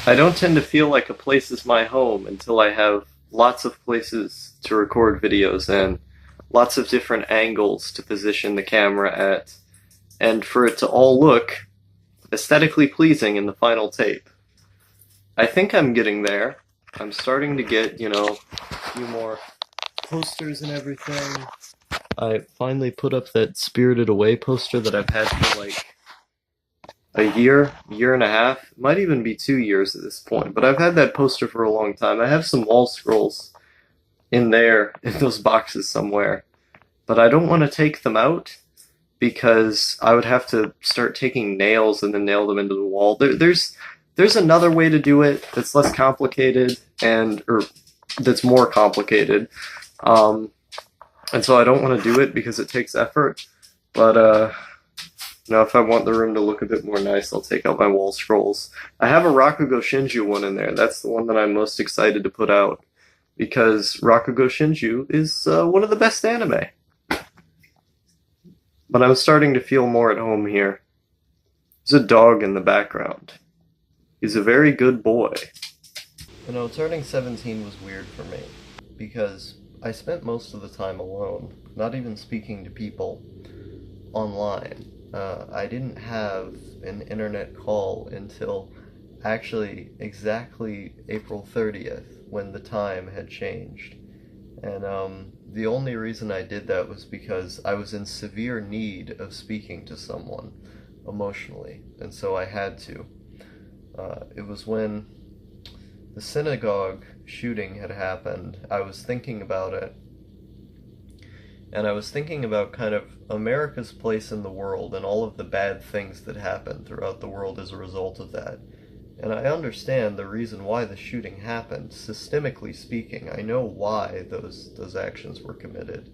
I don't tend to feel like a place is my home until I have lots of places to record videos and lots of different angles to position the camera at, and for it to all look aesthetically pleasing in the final tape. I think I'm getting there. I'm starting to get, a few more posters and everything. I finally put up that Spirited Away poster that I've had for like a year and a half. It might even be 2 years at this point, but I've had that poster for a long time. I have some wall scrolls in there, in those boxes somewhere, but I don't want to take them out because I would have to start taking nails and then nail them into the wall. There's another way to do it that's less complicated or that's more complicated. Um, and so I don't want to do it because it takes effort. But if I want the room to look a bit more nice, I'll take out my wall scrolls. I have a Rakugo Shinju one in there. That's the one that I'm most excited to put out because Rakugo Shinju is one of the best anime. But I'm starting to feel more at home here. There's a dog in the background. He's a very good boy. Turning 17 was weird for me because I spent most of the time alone, not even speaking to people online. I didn't have an internet call until actually exactly April 30th when the time had changed. And the only reason I did that was because I was in severe need of speaking to someone emotionally, and so I had to. It was when the synagogue shooting had happened. I was thinking about it, and I was thinking about kind of America's place in the world and all of the bad things that happened throughout the world as a result of that. And I understand the reason why the shooting happened. Systemically speaking, I know why those actions were committed.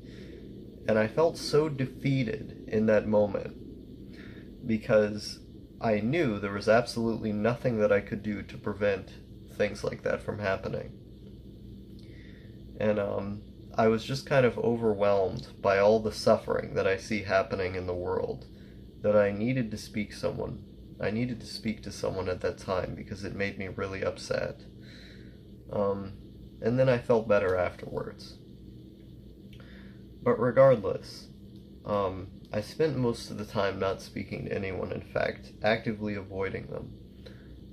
And I felt so defeated in that moment because I knew there was absolutely nothing that I could do to prevent things like that from happening. And I was just kind of overwhelmed by all the suffering that I see happening in the world, that I needed to speak to someone at that time because it made me really upset. And then I felt better afterwards. But regardless, I spent most of the time not speaking to anyone, in fact, actively avoiding them.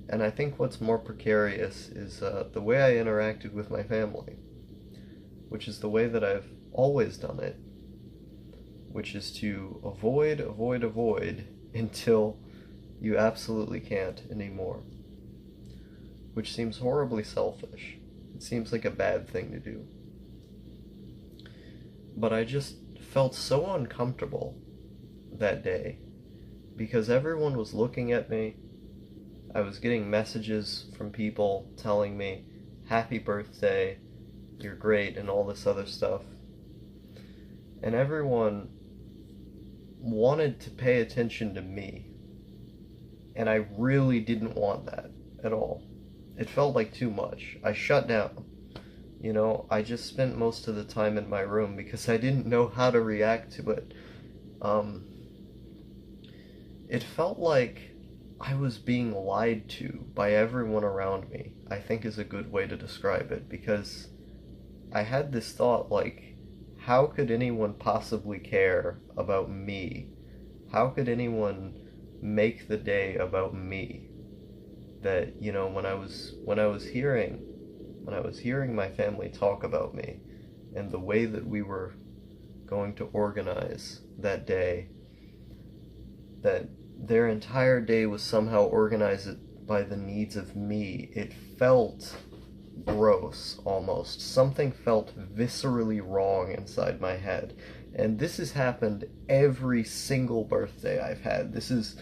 And I think what's more precarious is the way I interacted with my family, which is the way that I've always done it, which is to avoid until you absolutely can't anymore. Which seems horribly selfish. It seems like a bad thing to do. But I just felt so uncomfortable that day because everyone was looking at me. I was getting messages from people telling me, "Happy birthday, you're great," and all this other stuff. And everyone wanted to pay attention to me. And I really didn't want that at all. It felt like too much. I shut down. I just spent most of the time in my room because I didn't know how to react to it. It felt like I was being lied to by everyone around me, I think is a good way to describe it, because I had this thought like, how could anyone possibly care about me? How could anyone make the day about me? That, when I was hearing my family talk about me and the way that we were going to organize that day, that their entire day was somehow organized by the needs of me, it felt gross almost. Something felt viscerally wrong inside my head. And this has happened every single birthday I've had. This is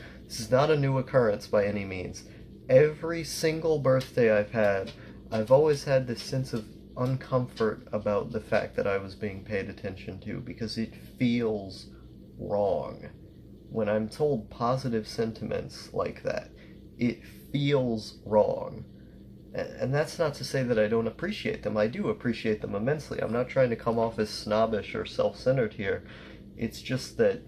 not a new occurrence by any means. Every single birthday I've had, I've always had this sense of uncomfort about the fact that I was being paid attention to because it feels wrong. When I'm told positive sentiments like that, it feels wrong. And that's not to say that I don't appreciate them. I do appreciate them immensely. I'm not trying to come off as snobbish or self-centered here. It's just that,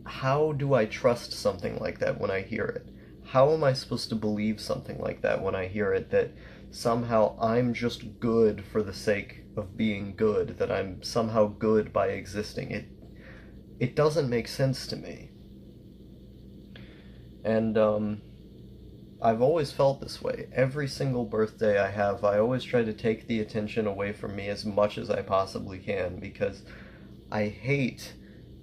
how do I trust something like that when I hear it? how am I supposed to believe something like that when I hear it, that somehow I'm just good for the sake of being good, that I'm somehow good by existing? It doesn't make sense to me. And I've always felt this way. Every single birthday I have, I always try to take the attention away from me as much as I possibly can, because I hate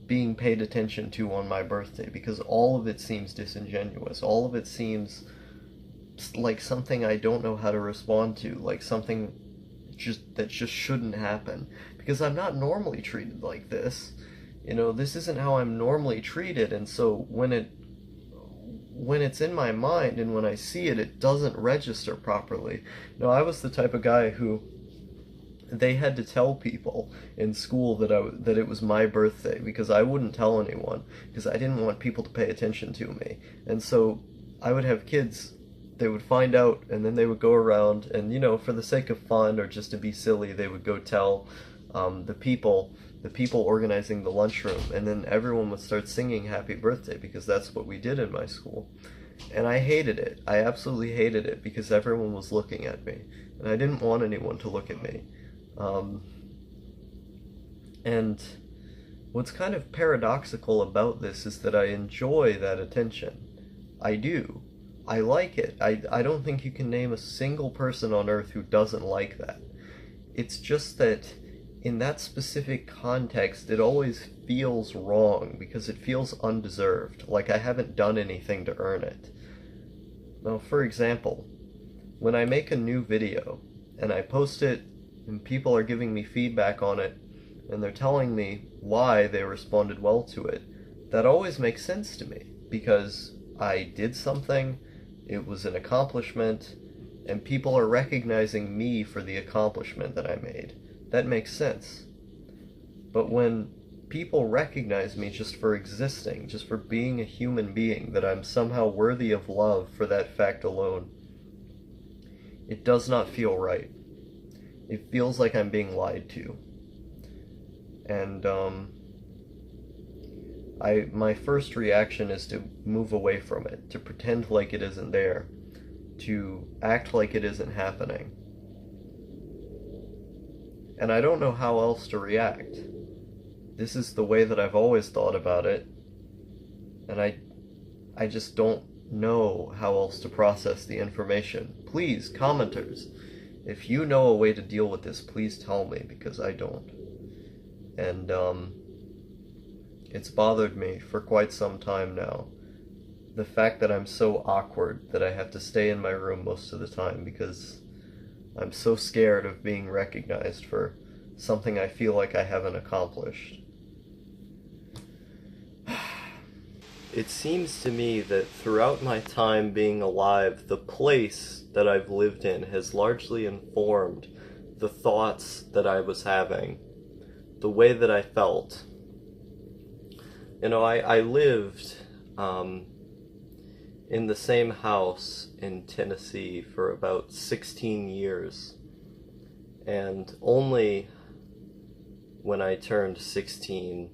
being paid attention to on my birthday, because all of it seems disingenuous. All of it seems like something I don't know how to respond to, like something that just shouldn't happen, because I'm not normally treated like this. This isn't how I'm normally treated, and so when it's in my mind and when I see it, it doesn't register properly. I was the type of guy who they had to tell people in school that it was my birthday, because I wouldn't tell anyone, because I didn't want people to pay attention to me. And so I would have kids, they would find out, and then they would go around and, for the sake of fun or just to be silly, they would go tell the people organizing the lunchroom, and then everyone would start singing happy birthday, because that's what we did in my school. And I hated it. I absolutely hated it, because everyone was looking at me, and I didn't want anyone to look at me. And what's kind of paradoxical about this is that I enjoy that attention. I do. I like it. I don't think you can name a single person on earth who doesn't like that. It's just that in that specific context, it always feels wrong, because it feels undeserved, like I haven't done anything to earn it. Now, for example, when I make a new video and I post it and people are giving me feedback on it and they're telling me why they responded well to it, that always makes sense to me, because I did something, it was an accomplishment, and people are recognizing me for the accomplishment that I made. That makes sense. But when people recognize me just for existing, just for being a human being, that I'm somehow worthy of love for that fact alone, it does not feel right. It feels like I'm being lied to. And my first reaction is to move away from it, to pretend like it isn't there, to act like it isn't happening. And I don't know how else to react. This is the way that I've always thought about it, and I just don't know how else to process the information. Please, commenters, if you know a way to deal with this, please tell me, because I don't. And it's bothered me for quite some time now. The fact that I'm so awkward that I have to stay in my room most of the time, because I'm so scared of being recognized for something I feel like I haven't accomplished. It seems to me that throughout my time being alive, the place that I've lived in has largely informed the thoughts that I was having, the way that I felt. I lived in the same house in Tennessee for about 16 years, and only when I turned 16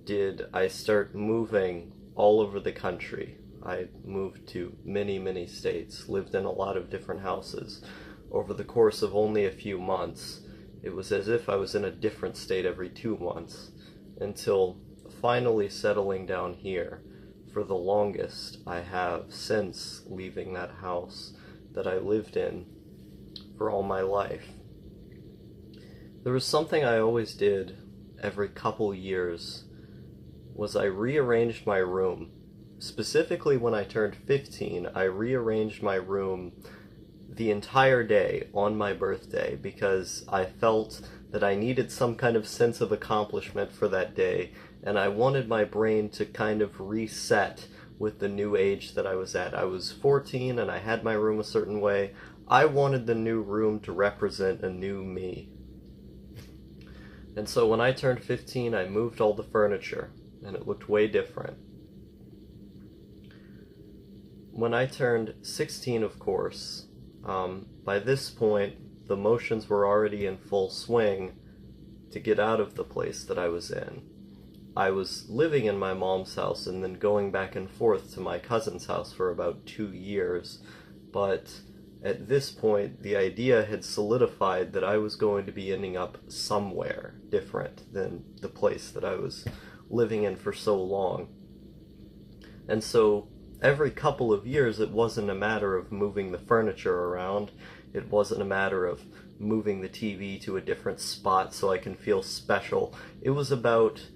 did I start moving all over the country. I moved to many, many states, lived in a lot of different houses. Over the course of only a few months, it was as if I was in a different state every 2 months, until finally settling down here for the longest I have since leaving that house that I lived in for all my life. There was something I always did every couple years, was I rearranged my room. Specifically when I turned 15, I rearranged my room the entire day on my birthday, because I felt that I needed some kind of sense of accomplishment for that day, and I wanted my brain to kind of reset with the new age that I was at. I was 14 and I had my room a certain way. I wanted the new room to represent a new me. And so when I turned 15, I moved all the furniture, and it looked way different. When I turned 16, of course, by this point, the motions were already in full swing to get out of the place that I was in. I was living in my mom's house and then going back and forth to my cousin's house for about 2 years. But at this point, the idea had solidified that I was going to be ending up somewhere different than the place that I was living in for so long. And so every couple of years, it wasn't a matter of moving the furniture around. It wasn't a matter of moving the TV to a different spot so I can feel special. It was about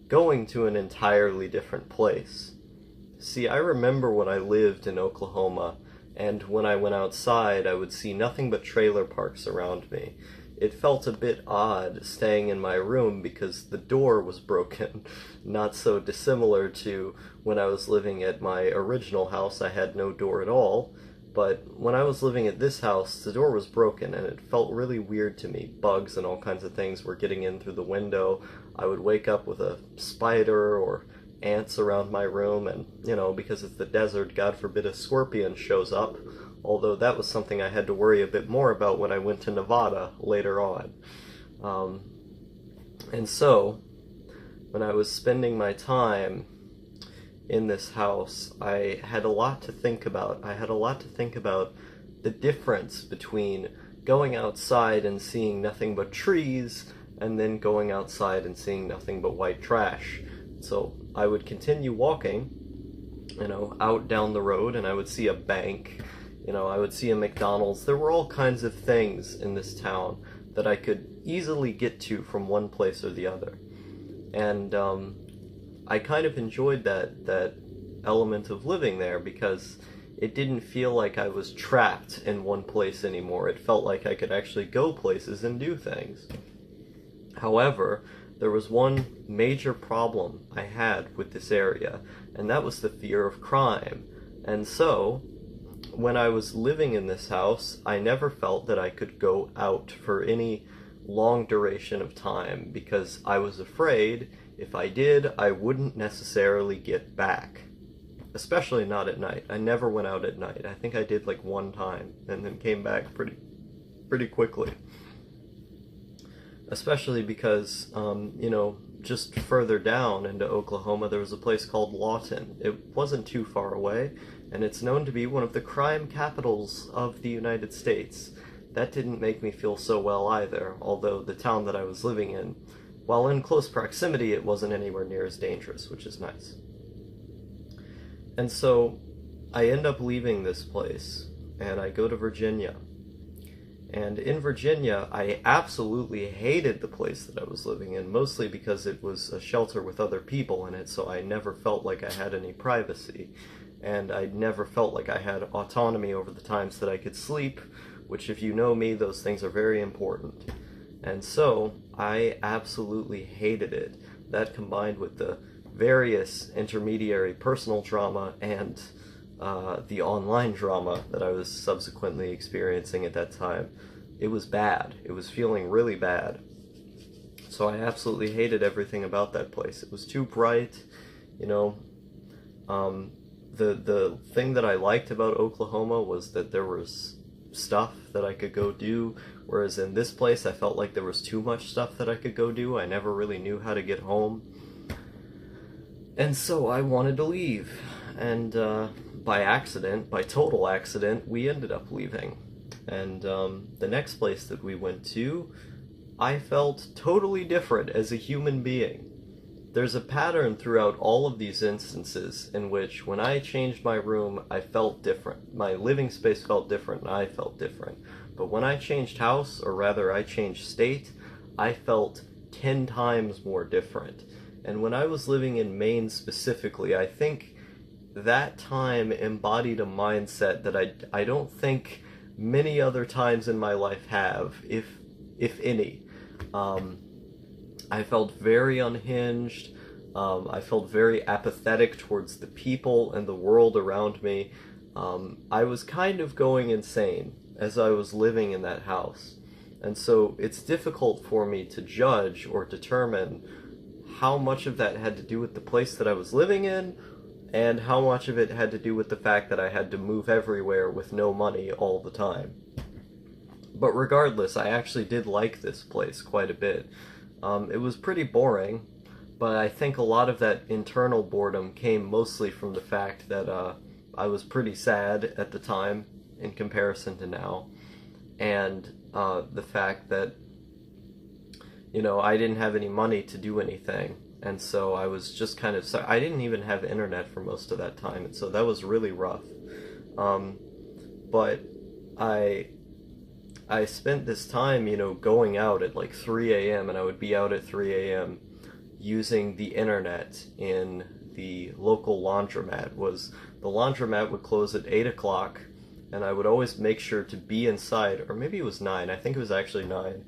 going to an entirely different place. See, I remember when I lived in Oklahoma, and when I went outside, I would see nothing but trailer parks around me. It felt a bit odd staying in my room because the door was broken, not so dissimilar to when I was living at my original house. I had no door at all, but when I was living at this house, the door was broken, and it felt really weird to me. Bugs and all kinds of things were getting in through the window. I would wake up with a spider or ants around my room, and, because it's the desert, God forbid a scorpion shows up, although that was something I had to worry a bit more about when I went to Nevada later on. And so, when I was spending my time in this house, I had a lot to think about. I had a lot to think about the difference between going outside and seeing nothing but trees, and then going outside and seeing nothing but white trash. So I would continue walking, out down the road, and I would see a bank, I would see a McDonald's. There were all kinds of things in this town that I could easily get to from one place or the other. And I kind of enjoyed that element of living there because it didn't feel like I was trapped in one place anymore. It felt like I could actually go places and do things. However, there was one major problem I had with this area, and that was the fear of crime. And so, when I was living in this house, I never felt that I could go out for any long duration of time because I was afraid if I did, I wouldn't necessarily get back. Especially not at night. I never went out at night. I think I did like one time and then came back pretty quickly. Especially because, just further down into Oklahoma, there was a place called Lawton. It wasn't too far away, and it's known to be one of the crime capitals of the United States. That didn't make me feel so well either, although the town that I was living in, while in close proximity, it wasn't anywhere near as dangerous, which is nice. And so, I end up leaving this place, and I go to Virginia. And in Virginia, I absolutely hated the place that I was living in, mostly because it was a shelter with other people in it, so I never felt like I had any privacy. And I never felt like I had autonomy over the times that I could sleep, which, if you know me, those things are very important. And so, I absolutely hated it. That combined with the various intermediary personal drama and the online drama that I was subsequently experiencing at that time, it was bad. It was feeling really bad. So I absolutely hated everything about that place. It was too bright, the thing that I liked about Oklahoma was that there was stuff that I could go do, whereas in this place I felt like there was too much stuff that I could go do. I never really knew how to get home. And so I wanted to leave. And by total accident, we ended up leaving. And the next place that we went to, I felt totally different as a human being. There's a pattern throughout all of these instances in which when I changed my room, I felt different. My living space felt different, and I felt different. But when I changed house, or rather I changed state, I felt 10 times more different. And when I was living in Maine specifically, I think that time embodied a mindset that I don't think many other times in my life have, if any. I felt very unhinged. I felt very apathetic towards the people and the world around me. I was kind of going insane as I was living in that house. And so it's difficult for me to judge or determine how much of that had to do with the place that I was living in, and how much of it had to do with the fact that I had to move everywhere with no money all the time. But regardless, I actually did like this place quite a bit. It was pretty boring, But I think a lot of that internal boredom came mostly from the fact that I was pretty sad at the time in comparison to now, and the fact that, I didn't have any money to do anything, and so I was just kind of, I didn't even have internet for most of that time, and so that was really rough. But I spent this time, going out at like 3 a.m., and I would be out at 3 a.m. using the internet in the local laundromat. The laundromat would close at 8 o'clock, and I would always make sure to be inside, or maybe it was 9, I think it was actually 9.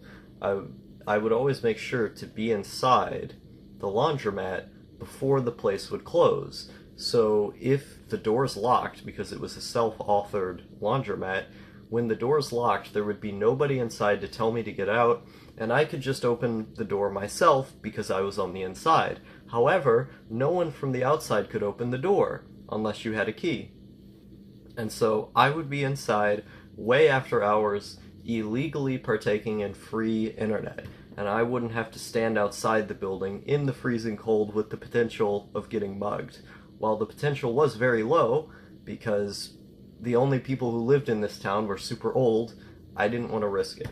I would always make sure to be inside the laundromat before the place would close. So if the door's locked, because it was a self-authored laundromat, when the door's locked, there would be nobody inside to tell me to get out, and I could just open the door myself because I was on the inside. However, no one from the outside could open the door unless you had a key. And so I would be inside way after hours, illegally partaking in free internet, and I wouldn't have to stand outside the building in the freezing cold with the potential of getting mugged. While the potential was very low, because the only people who lived in this town were super old, I didn't want to risk it.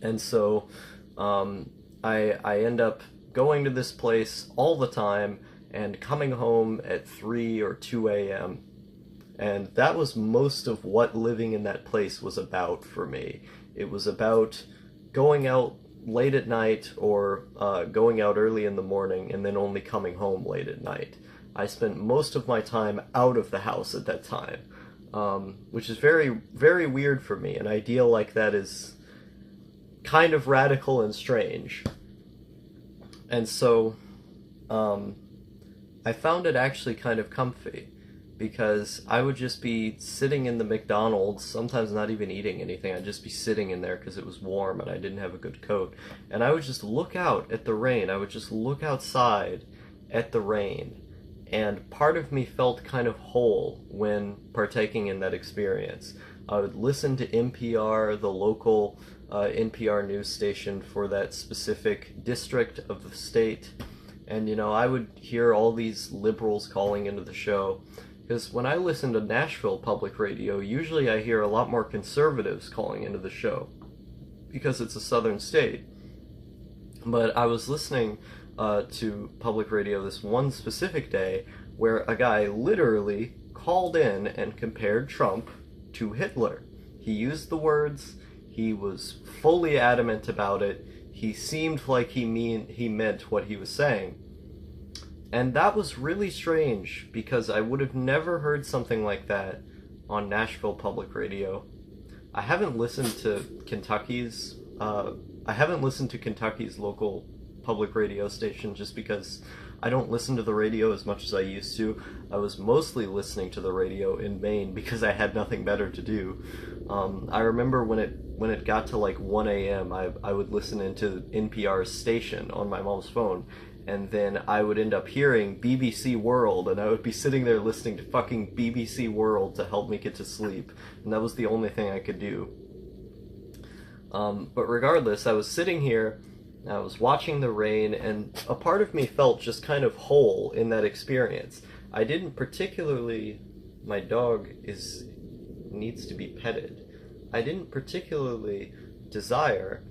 And so I end up going to this place all the time and coming home at 3 or 2 a.m. And that was most of what living in that place was about for me. It was about going out late at night or going out early in the morning and then only coming home late at night. I spent most of my time out of the house at that time, which is very, very weird for me. An ideal like that is kind of radical and strange. And so I found it actually kind of comfy, because I would just be sitting in the McDonald's, sometimes not even eating anything. I'd just be sitting in there because it was warm and I didn't have a good coat. And I would just look out at the rain. I would just look outside at the rain. And part of me felt kind of whole when partaking in that experience. I would listen to NPR, the local NPR news station for that specific district of the state. And, I would hear all these liberals calling into the show. Because when I listen to Nashville public radio, usually I hear a lot more conservatives calling into the show, because it's a southern state. But I was listening to public radio this one specific day where a guy literally called in and compared Trump to Hitler. He used the words, he was fully adamant about it, he seemed like he meant what he was saying. And that was really strange, because I would have never heard something like that on Nashville public radio. I haven't listened to Kentucky's local public radio station, just because I don't listen to the radio as much as I used to. I was mostly listening to the radio in Maine because I had nothing better to do. I remember when it got to like 1 a.m., I would listen into NPR's station on my mom's phone, and then I would end up hearing BBC World, and I would be sitting there listening to fucking BBC World to help me get to sleep, and that was the only thing I could do. But regardless, I was sitting here, I was watching the rain, and a part of me felt just kind of whole in that experience. I didn't particularly... My dog needs to be petted. I didn't particularly desire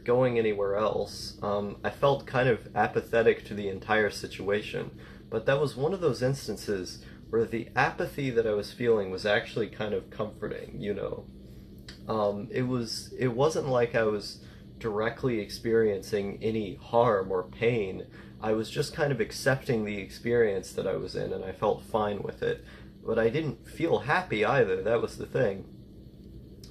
going anywhere else. I felt kind of apathetic to the entire situation, but that was one of those instances where the apathy that I was feeling was actually kind of comforting, It wasn't like I was directly experiencing any harm or pain. I was just kind of accepting the experience that I was in, and I felt fine with it. But I didn't feel happy either, that was the thing.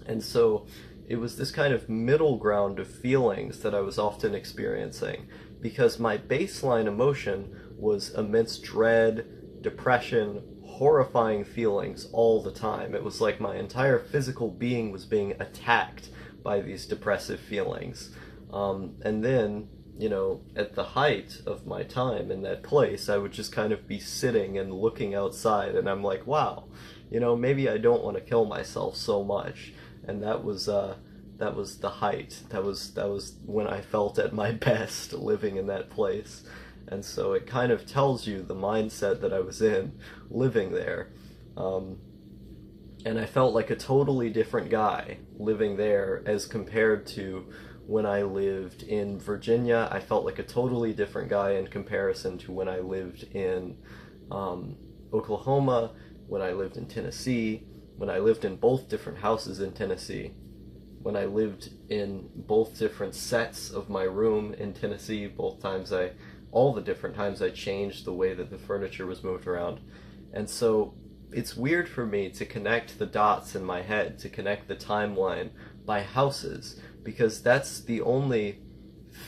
And so it was this kind of middle ground of feelings that I was often experiencing, because my baseline emotion was immense dread, depression, horrifying feelings all the time. It was like my entire physical being was being attacked by these depressive feelings. And then, at the height of my time in that place, I would just kind of be sitting and looking outside, and I'm like, wow, maybe I don't want to kill myself so much. And that was the height. That was when I felt at my best living in that place. And so it kind of tells you the mindset that I was in living there. Um, and I felt like a totally different guy living there as compared to when I lived in Virginia. I felt like a totally different guy in comparison to when I lived in Oklahoma, when I lived in Tennessee, when I lived in both different houses in Tennessee, when I lived in both different sets of my room in Tennessee, all the different times I changed the way that the furniture was moved around. And so it's weird for me to connect the dots in my head, to connect the timeline by houses, because that's the only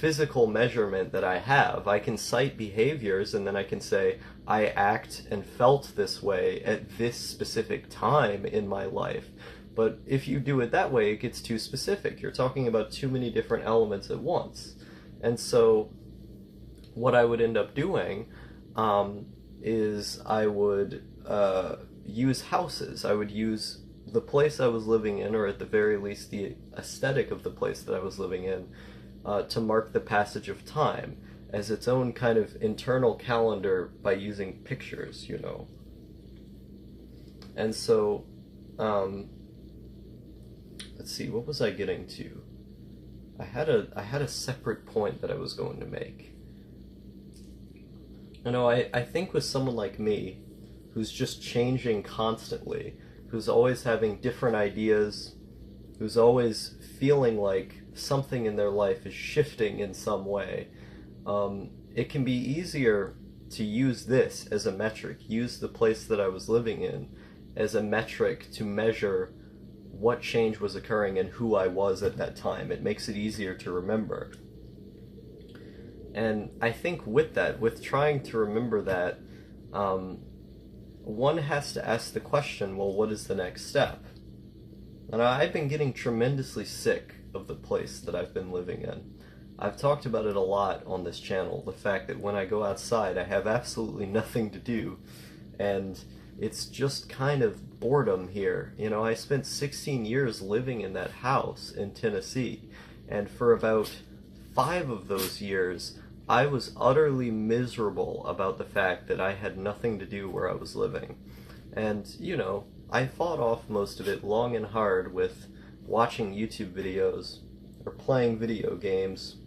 physical measurement that I have. I can cite behaviors and then I can say, I act and felt this way at this specific time in my life. But if you do it that way, it gets too specific. You're talking about too many different elements at once. And so what I would end up doing is I would use houses. I would use the place I was living in, or at the very least the aesthetic of the place that I was living in, to mark the passage of time as its own kind of internal calendar by using pictures, you know. And so, let's see, what was I getting to? I had a separate point that I was going to make. You know, I think with someone like me, who's just changing constantly, who's always having different ideas, who's always feeling like something in their life is shifting in some way, it can be easier to use this as a metric, use the place that I was living in as a metric to measure what change was occurring and who I was at that time. It makes it easier to remember. And I think with that, with trying to remember that, one has to ask the question, well, what is the next step? And I've been getting tremendously sick of the place that I've been living in. I've talked about it a lot on this channel, the fact that when I go outside I have absolutely nothing to do, and it's just kind of boredom here. You know, I spent 16 years living in that house in Tennessee, and for about 5 of those years I was utterly miserable about the fact that I had nothing to do where I was living. And, you know, I fought off most of it long and hard with watching YouTube videos or playing video games,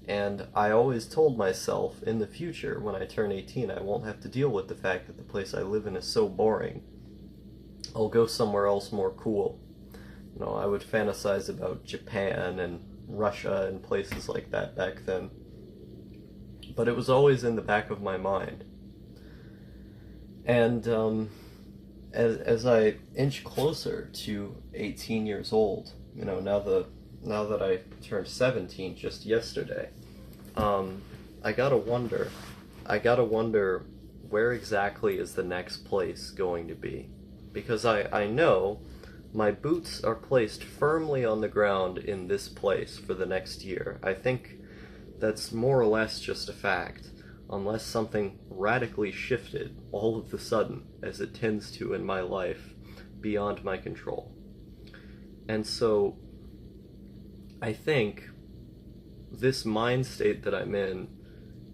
and I always told myself in the future, when I turn 18, I won't have to deal with the fact that the place I live in is so boring. I'll go somewhere else more cool. You know, I would fantasize about Japan and Russia and places like that back then. But it was always in the back of my mind. And as I inch closer to 18 years old, you know, now that I turned 17 just yesterday, I gotta wonder where exactly is the next place going to be? Because I know my boots are placed firmly on the ground in this place for the next year. I think that's more or less just a fact, unless something radically shifted all of a sudden, as it tends to in my life, beyond my control. And so I think this mind state that I'm in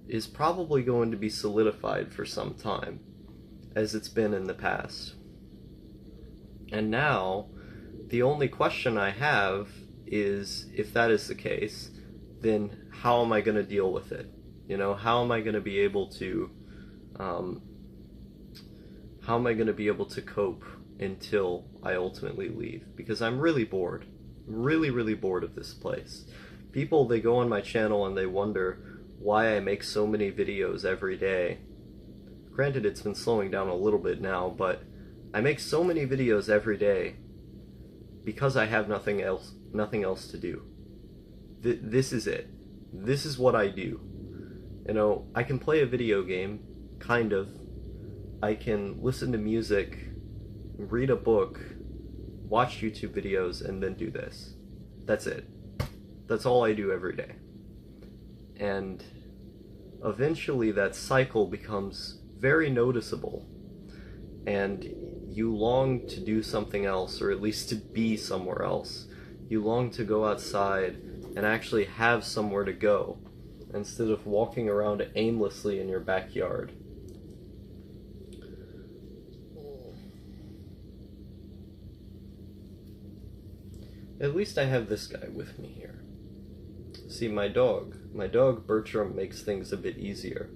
is probably going to be solidified for some time, as it's been in the past. And now, the only question I have is, if that is the case, then how am I going to deal with it? You know, how am I going to be able to cope until I ultimately leave? Because I'm really bored. Really, really bored of this place. People, they go on my channel and they wonder why I make so many videos every day. Granted, it's been slowing down a little bit now, but I make so many videos every day because I have nothing else to do. This is it. This is what I do. You know, I can play a video game, kind of. I can listen to music, read a book, watch YouTube videos, and then do this. That's it. That's all I do every day. And eventually that cycle becomes very noticeable, and you long to do something else, or at least to be somewhere else. You long to go outside and actually have somewhere to go. instead of walking around aimlessly in your backyard. At least I have this guy with me here. See, my dog Bertram makes things a bit easier,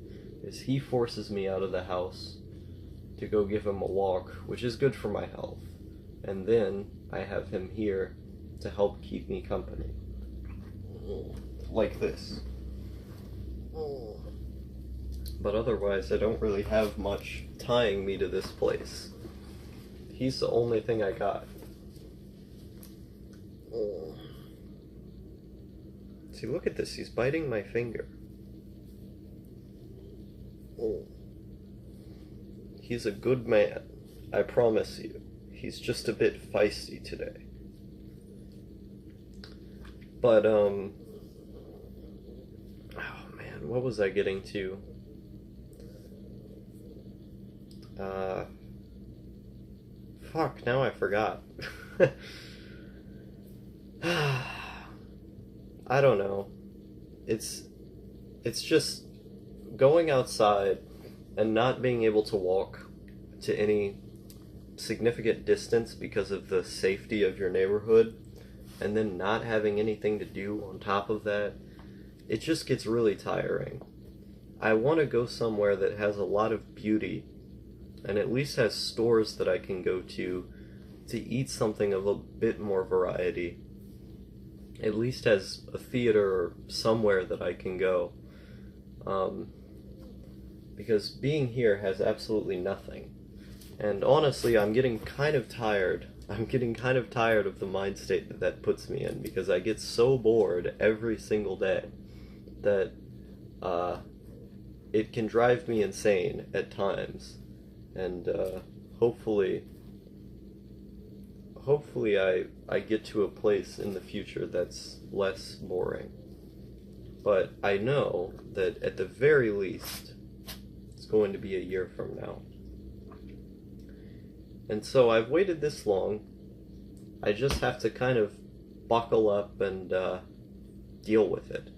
as he forces me out of the house to go give him a walk, which is good for my health. And then I have him here to help keep me company. Like this. But otherwise, I don't really have much tying me to this place. He's the only thing I got. See, look at this. He's biting my finger. He's a good man, I promise you. He's just a bit feisty today. But, oh man, what was I getting to? Fuck, now I forgot. I don't know. It's just going outside and not being able to walk to any significant distance because of the safety of your neighborhood, and then not having anything to do on top of that, it just gets really tiring. I want to go somewhere that has a lot of beauty, and at least has stores that I can go to eat something of a bit more variety. At least has a theater or somewhere that I can go. Because being here has absolutely nothing. And honestly, I'm getting kind of tired. I'm getting kind of tired of the mind state that puts me in, because I get so bored every single day that it can drive me insane at times. And hopefully I get to a place in the future that's less boring. But I know that at the very least, it's going to be a year from now. And so I've waited this long. I just have to kind of buckle up and deal with it.